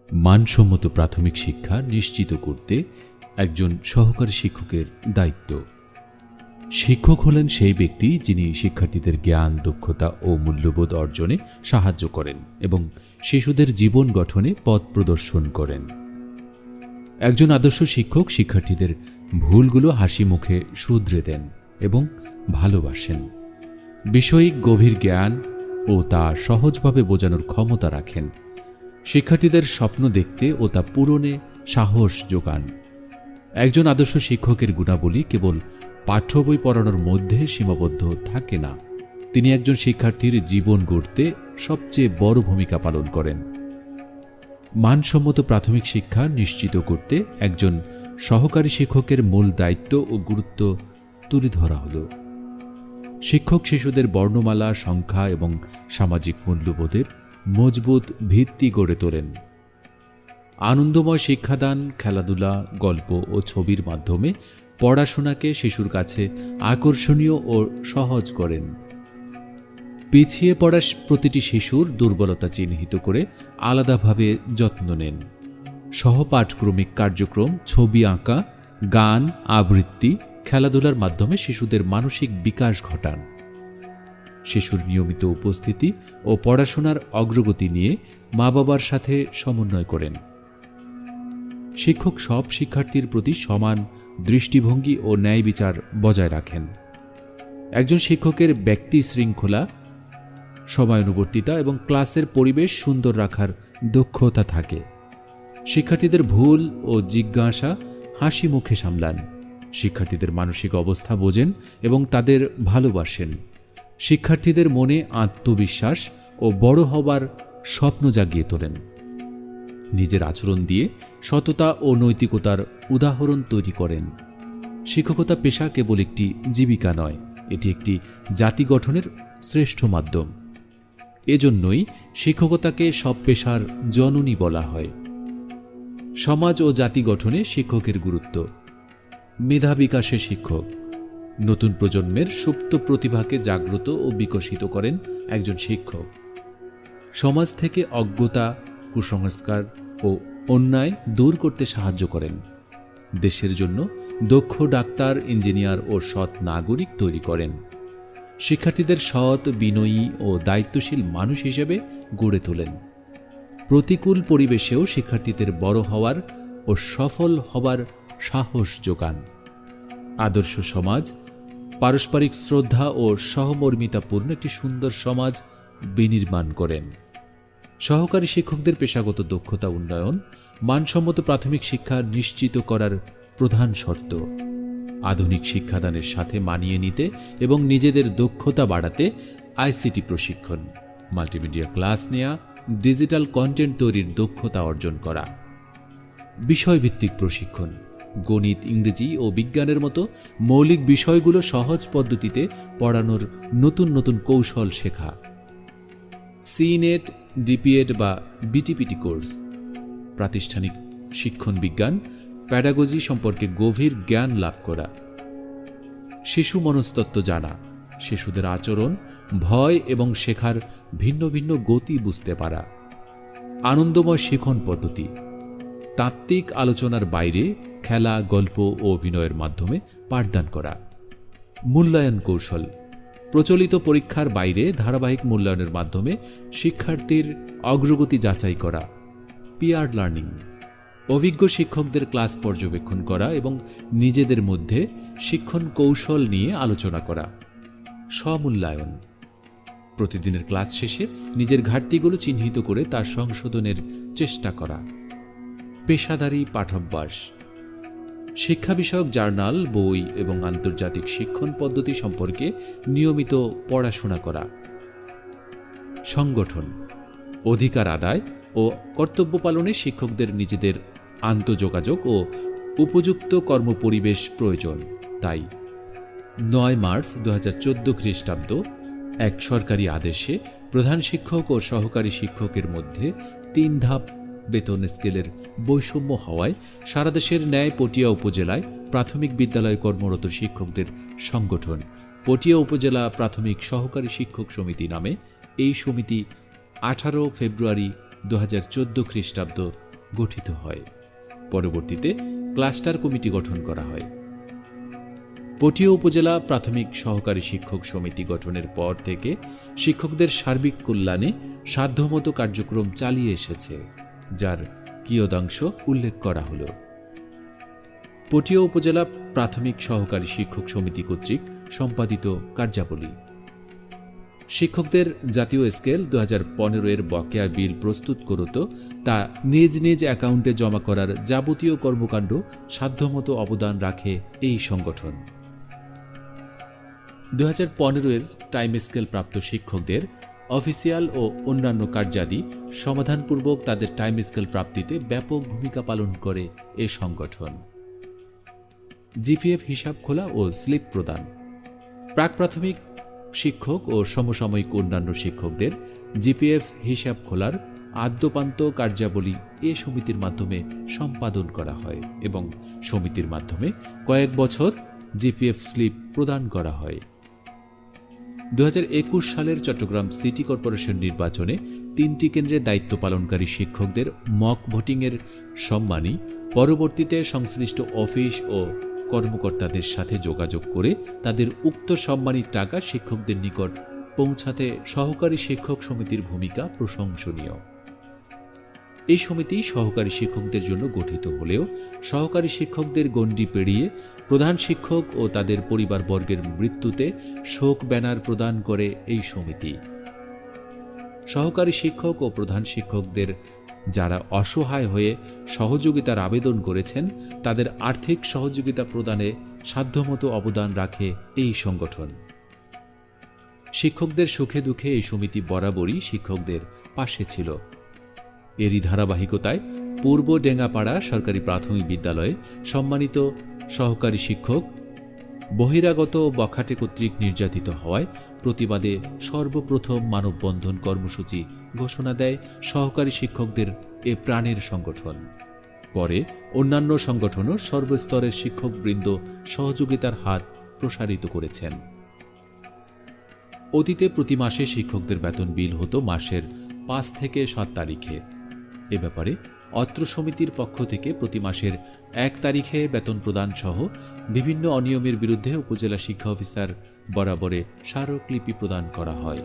মানসম্মত প্রাথমিক শিক্ষা নিশ্চিত করতে একজন সহকারী শিক্ষকের দায়িত্ব। শিক্ষক হলেন সেই ব্যক্তি যিনি শিক্ষার্থীদের জ্ঞান, দক্ষতা ও মূল্যবোধ অর্জনে সাহায্য করেন এবং শিশুদের জীবন গঠনে পথ প্রদর্শন করেন। একজন আদর্শ শিক্ষক শিক্ষার্থীদের ভুলগুলো হাসি মুখে শুধরে দেন এবং ভালোবাসেন। বিষয়িক গভীর জ্ঞান ও তা সহজভাবে বোঝানোর ক্ষমতা রাখেন। শিক্ষার্থীদের স্বপ্ন দেখতে ও তা পূরণে সাহস যোগান। একজন আদর্শ শিক্ষকের গুণাবলী কেবল পাঠ্য বই পড়ানোর মধ্যে সীমাবদ্ধ থাকে না, তিনি একজন শিক্ষার্থীর জীবন গড়তে সবচেয়ে বড় ভূমিকা পালন করেন। মানসম্মত প্রাথমিক শিক্ষা নিশ্চিত করতে একজন সহকারী শিক্ষকের মূল দায়িত্ব ও গুরুত্ব তুলে ধরা হল। শিক্ষক শিশুদের বর্ণমালা, সংখ্যা এবং সামাজিক মূল্যবোধের মজবুত ভিত্তি গড়ে তোলেন। আনন্দময় শিক্ষাদান, খেলাধুলা, গল্প ও ছবির মাধ্যমে পড়াশোনাকে শিশুর কাছে আকর্ষণীয় ও সহজ করেন। পিছিয়ে পড়া প্রতিটি শিশুর দুর্বলতা চিহ্নিত করে আলাদাভাবে যত্ন নেন। সহপাঠক্রমিক কার্যক্রম, ছবি আঁকা, গান, আবৃত্তি, খেলাধুলার মাধ্যমে শিশুদের মানসিক বিকাশ ঘটান। শিশুর নিয়মিত উপস্থিতি ও পড়াশোনার অগ্রগতি নিয়ে মা বাবার সাথে সমন্বয় করেন। শিক্ষক সব শিক্ষার্থীর প্রতি সমান দৃষ্টিভঙ্গি ও ন্যায় বিচার বজায় রাখেন। একজন শিক্ষকের ব্যক্তি শৃঙ্খলা, সময়ানুবর্তিতা এবং ক্লাসের পরিবেশ সুন্দর রাখার দক্ষতা থাকে। শিক্ষার্থীদের ভুল ও জিজ্ঞাসা হাসি মুখে সামলান। শিক্ষার্থীদের মানসিক অবস্থা বোঝেন এবং তাদের ভালোবাসেন। শিক্ষার্থীদের মনে আত্মবিশ্বাস ও বড় হবার স্বপ্ন জাগিয়ে তোলেন। নিজের আচরণ দিয়ে সততা ও নৈতিকতার উদাহরণ তৈরি করেন। শিক্ষকতা পেশা কেবল একটি জীবিকা নয়, এটি একটি জাতি গঠনের শ্রেষ্ঠ মাধ্যম। এজন্যই শিক্ষকতাকে সব পেশার জননী বলা হয়। সমাজ ও জাতি গঠনে শিক্ষকের গুরুত্ব। মেধা বিকাশে শিক্ষক নতুন প্রজন্মের সুপ্ত প্রতিভাকে জাগ্রত ও বিকশিত করেন একজন শিক্ষক। সমাজ থেকে অজ্ঞতা, কুসংস্কার ও অন্যায় দূর করতে সাহায্য করেন। দেশের জন্য দক্ষ ডাক্তার, ইঞ্জিনিয়ার ও সৎ নাগরিক তৈরি করেন। শিক্ষার্থীদের সৎ, বিনয়ী ও দায়িত্বশীল মানুষ হিসেবে গড়ে তোলেন। প্রতিকূল পরিবেশেও শিক্ষার্থীদের বড় হওয়ার ও সফল হবার সাহস যোগান। আদর্শ সমাজ, পারস্পরিক শ্রদ্ধা ও সহমর্মিতাপূর্ণ একটি সুন্দর সমাজ বিনির্মাণ করেন। সহকারী শিক্ষকদের পেশাগত দক্ষতা উন্নয়ন মানসম্মত প্রাথমিক শিক্ষা নিশ্চিত করার প্রধান শর্ত। আধুনিক শিক্ষাদানের সাথে মানিয়ে নিতে এবং নিজেদের দক্ষতা বাড়াতে আইসিটি প্রশিক্ষণ, মাল্টিমিডিয়া ক্লাস নেওয়া, ডিজিটাল কন্টেন্ট তৈরির দক্ষতা অর্জন করা। বিষয়ভিত্তিক প্রশিক্ষণ, গণিত, ইংরেজি ও বিজ্ঞানের মতো মৌলিক বিষয়গুলো সহজ পদ্ধতিতে পড়ানোর নতুন নতুন কৌশল শেখা। সিনেট, ডিপিএড বা বিটিপিটি কোর্স, প্রাতিষ্ঠানিক শিক্ষণ বিজ্ঞান, প্যাডাগজি সম্পর্কে গভীর জ্ঞান লাভ করা। শিশু মনস্তত্ত্ব জানা, শিশুদের আচরণ, ভয় এবং শেখার ভিন্ন ভিন্ন গতি বুঝতে পারা। আনন্দময় শিখন পদ্ধতি, তাত্ত্বিক আলোচনার বাইরে খেলা, গল্প ও অভিনয়ের মাধ্যমে পাঠদান করা। মূল্যায়ন কৌশল, প্রচলিত পরীক্ষার বাইরে ধারাবাহিক মূল্যায়নের মাধ্যমে শিক্ষার্থীর অগ্রগতি যাচাই করা। পিয়ার লার্নিং, অভিজ্ঞ শিক্ষকদের ক্লাস পর্যবেক্ষণ করা এবং নিজেদের মধ্যে শিক্ষণ কৌশল নিয়ে আলোচনা করা। স্বমূল্যায়ন, প্রতিদিনের ক্লাস শেষে নিজের ঘাটতিগুলো চিহ্নিত করে তার সংশোধনের চেষ্টা করা। পেশাদারী পাঠাভ্যাস, শিক্ষা বিষয়ক জার্নাল, বই এবং আন্তর্জাতিক শিক্ষণ পদ্ধতি সম্পর্কে নিয়মিত পড়াশোনা করা। সংগঠন, অধিকার আদায় ও কর্তব্য পালনে শিক্ষকদের নিজেদের আন্তঃযোগাযোগ ও উপযুক্ত কর্মপরিবেশ প্রয়োজন। তাই 9 মার্চ 2014 খ্রিস্টাব্দ এক সরকারি আদেশে প্রধান শিক্ষক ও সহকারী শিক্ষকের মধ্যে 3 ধাপ বেতন স্কেলের বৈষম্য হওয়ায় সারা দেশের ন্যায় পটিয়া উপজেলায় প্রাথমিক বিদ্যালয়ে কর্মরত শিক্ষকদের সংগঠন পটিয়া উপজেলা প্রাথমিক সহকারী শিক্ষক সমিতি নামে এই সমিতি 18 ফেব্রুয়ারি 2014 খ্রিস্টাব্দ গঠিত হয়। পরবর্তীতে ক্লাস্টার কমিটি গঠন করা হয়। পটিয়া উপজেলা প্রাথমিক সহকারী শিক্ষক সমিতি গঠনের পর থেকে শিক্ষকদের সার্বিক কল্যাণে সাধ্যমতো কার্যক্রম চালিয়ে এসেছে, যার কিয়দাংশ উল্লেখ করা হল। পটিয়া উপজেলা প্রাথমিক সহকারী শিক্ষক সমিতি কর্তৃক সম্পাদিত কার্যাবলী: শিক্ষকদের জাতীয় স্কেল 2015 বকেয়া বিল প্রস্তুত করত, তা নিজ নিজ অ্যাকাউন্টে জমা করার যাবতীয় কর্মকাণ্ড সাধ্যমতো অবদান রাখে এই সংগঠন। 2015 টাইম স্কেল প্রাপ্ত শিক্ষকদের অফিসিয়াল ও অন্যান্য কার্যাদি সমাধানপূর্বক তাদের টাইম স্কেল প্রাপ্তিতে ব্যাপক ভূমিকা পালন করে এ সংগঠন। জিপিএফ হিসাব খোলা ও স্লিপ প্রদান: প্রাক প্রাথমিক শিক্ষক ও সমসাময়িক অন্যান্য শিক্ষকদের জিপিএফ হিসাব খোলার আদ্যপান্ত কার্যাবলী এ সমিতির মাধ্যমে সম্পাদন করা হয় এবং সমিতির মাধ্যমে কয়েক বছর জিপিএফ স্লিপ প্রদান করা হয়। 2021 সালের চট্টগ্রাম সিটি কর্পোরেশন নির্বাচনে 3টি কেন্দ্রে দায়িত্ব পালনকারী শিক্ষকদের মক ভোটিংয়ের সম্মানী পরবর্তীতে সংশ্লিষ্ট অফিস ও কর্মকর্তাদের সাথে যোগাযোগ করে তাদের উক্ত সম্মানীর টাকা শিক্ষকদের নিকট পৌঁছাতে সহকারী শিক্ষক সমিতির ভূমিকা প্রশংসনীয়। এই সমিতি সহকারী শিক্ষকদের জন্য গঠিত হলেও সহকারী শিক্ষকদের গণ্ডি পেরিয়ে প্রধান শিক্ষক ও তাদের পরিবারবর্গের মৃত্যুতে শোক ব্যানার প্রদান করে এই সমিতি। সহকারী শিক্ষক ও প্রধান শিক্ষকদের যারা অসহায় হয়ে সহযোগিতার আবেদন করেছেন তাদের আর্থিক সহযোগিতা প্রদানে সাধ্যমতো অবদান রাখে এই সংগঠন। শিক্ষকদের সুখে দুঃখে এই সমিতি বরাবরই শিক্ষকদের পাশে ছিল। এরই ধারাবাহিকতায় পূর্ব ডেঙ্গাপাড়া সরকারি প্রাথমিক বিদ্যালয়ে সম্মানিত সহকারী শিক্ষক বহিরাগত বখাটে কর্তৃক নির্যাতিত হওয়ায় প্রতিবাদে সর্বপ্রথম মানববন্ধন কর্মসূচি ঘোষণা দেয় সহকারী শিক্ষকদের এ প্রাণের সংগঠন। পরে অন্যান্য সংগঠনও সর্বস্তরের শিক্ষকবৃন্দ সহযোগিতার হাত প্রসারিত করেছেন। অতীতে প্রতি মাসে শিক্ষকদের বেতন বিল হতো মাসের 5 থেকে 7 তারিখে। এ ব্যাপারে অত্র সমিতির পক্ষ থেকে প্রতি মাসের 1 তারিখে বেতন প্রদান সহ বিভিন্ন অনিয়মের বিরুদ্ধে উপজেলা শিক্ষা অফিসার বরাবরে স্মারকলিপি প্রদান করা হয়।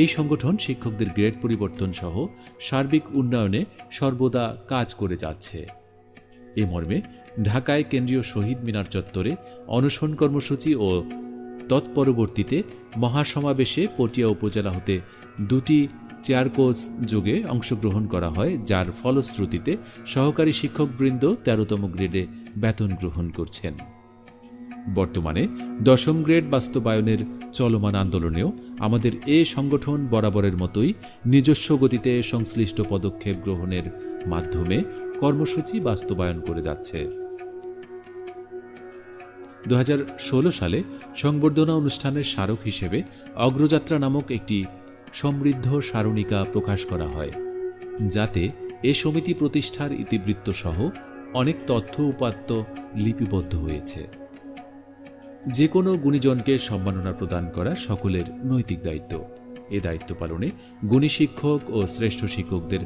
এই সংগঠন শিক্ষকদের গ্রেড পরিবর্তন সহ সার্বিক উন্নয়নে সর্বদা কাজ করে যাচ্ছে। এ মর্মে ঢাকায় কেন্দ্রীয় শহীদ মিনার চত্বরে অনশন কর্মসূচি ও তৎপরবর্তীতে মহাসমাবেশে পটিয়া উপজেলা হতে 2টি চেয়ার কোচ যোগে অংশগ্রহণ করা হয়, যার ফলশ্রুতিতে সহকারী শিক্ষকবৃন্দ 13তম গ্রেডে বেতন গ্রহণ করছেন। বর্তমানে 10ম গ্রেড বাস্তবায়নের চলমান আন্দোলনেও আমাদের এ সংগঠন বরাবরের মতোই নিজস্ব গতিতে সংশ্লিষ্ট পদক্ষেপ গ্রহণের মাধ্যমে কর্মসূচি বাস্তবায়ন করে যাচ্ছে। 2016 সালে সংবর্ধনা অনুষ্ঠানের স্মারক হিসেবে অগ্রযাত্রা নামক একটি সমৃদ্ধ সারণিকা প্রকাশ করা হয়, যাতে এ সমিতি প্রতিষ্ঠার ইতিবৃত্ত সহ অনেক তথ্য উপাত্ত লিপিবদ্ধ হয়েছে। যে কোনো গুণীজনকে সম্মাননা প্রদান করা সকলের নৈতিক দায়িত্ব। এ দায়িত্ব পালনে গুণী শিক্ষক ও শ্রেষ্ঠ শিক্ষকদের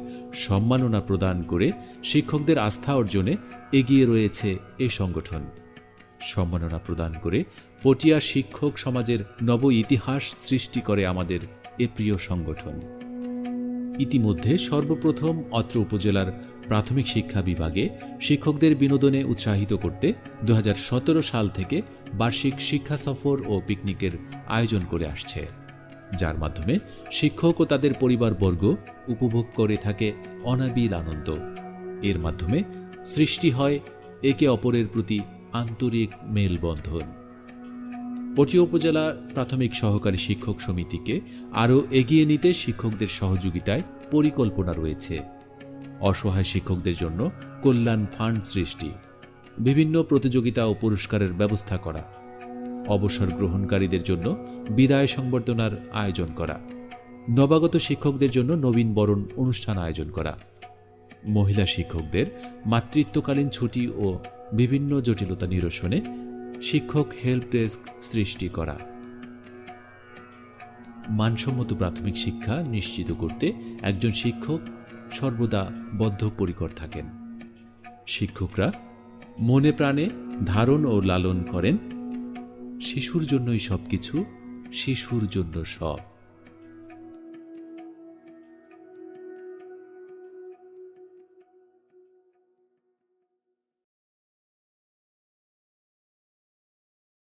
সম্মাননা প্রদান করে শিক্ষকদের আস্থা অর্জনে এগিয়ে রয়েছে এ সংগঠন। সম্মাননা প্রদান করে পটিয়া শিক্ষক সমাজের নব ইতিহাস সৃষ্টি করে আমাদের এ প্রিয় সংগঠন। ইতিমধ্যে সর্বপ্রথম অত্র উপজেলার প্রাথমিক শিক্ষা বিভাগে শিক্ষকদের বিনোদনে উৎসাহিত করতে 2017 সাল থেকে বার্ষিক শিক্ষা সফর ও পিকনিকের আয়োজন করে আসছে, যার মাধ্যমে শিক্ষক ও তাদের পরিবারবর্গ উপভোগ করে থাকে অনাবিল আনন্দ। এর মাধ্যমে সৃষ্টি হয় একে অপরের প্রতি আন্তরিক মেলবন্ধন। পটিয়া উপজেলা প্রাথমিক সহকারী শিক্ষক সমিতিকে আরও এগিয়ে নিতে শিক্ষকদের সহযোগিতায় পরিকল্পনা রয়েছে। অসহায় শিক্ষকদের জন্য কল্যাণ ফান্ড সৃষ্টি, বিভিন্ন প্রতিযোগিতা ও পুরস্কারের ব্যবস্থা করা, অবসর গ্রহণকারীদের জন্য বিদায় সংবর্ধনার আয়োজন করা, নবাগত শিক্ষকদের জন্য নবীন বরণ অনুষ্ঠান আয়োজন করা, মহিলা শিক্ষকদের মাতৃত্বকালীন ছুটি ও বিভিন্ন জটিলতা নিরসনে শিক্ষক হেল্প ডেস্ক সৃষ্টি করা। মানসম্মত প্রাথমিক শিক্ষা নিশ্চিত করতে একজন শিক্ষক সর্বদা বদ্ধপরিকর থাকেন। শিক্ষকরা মনে প্রাণে ধারণ ও লালন করেন শিশুর জন্যই সবকিছু, শিশুর জন্য সব।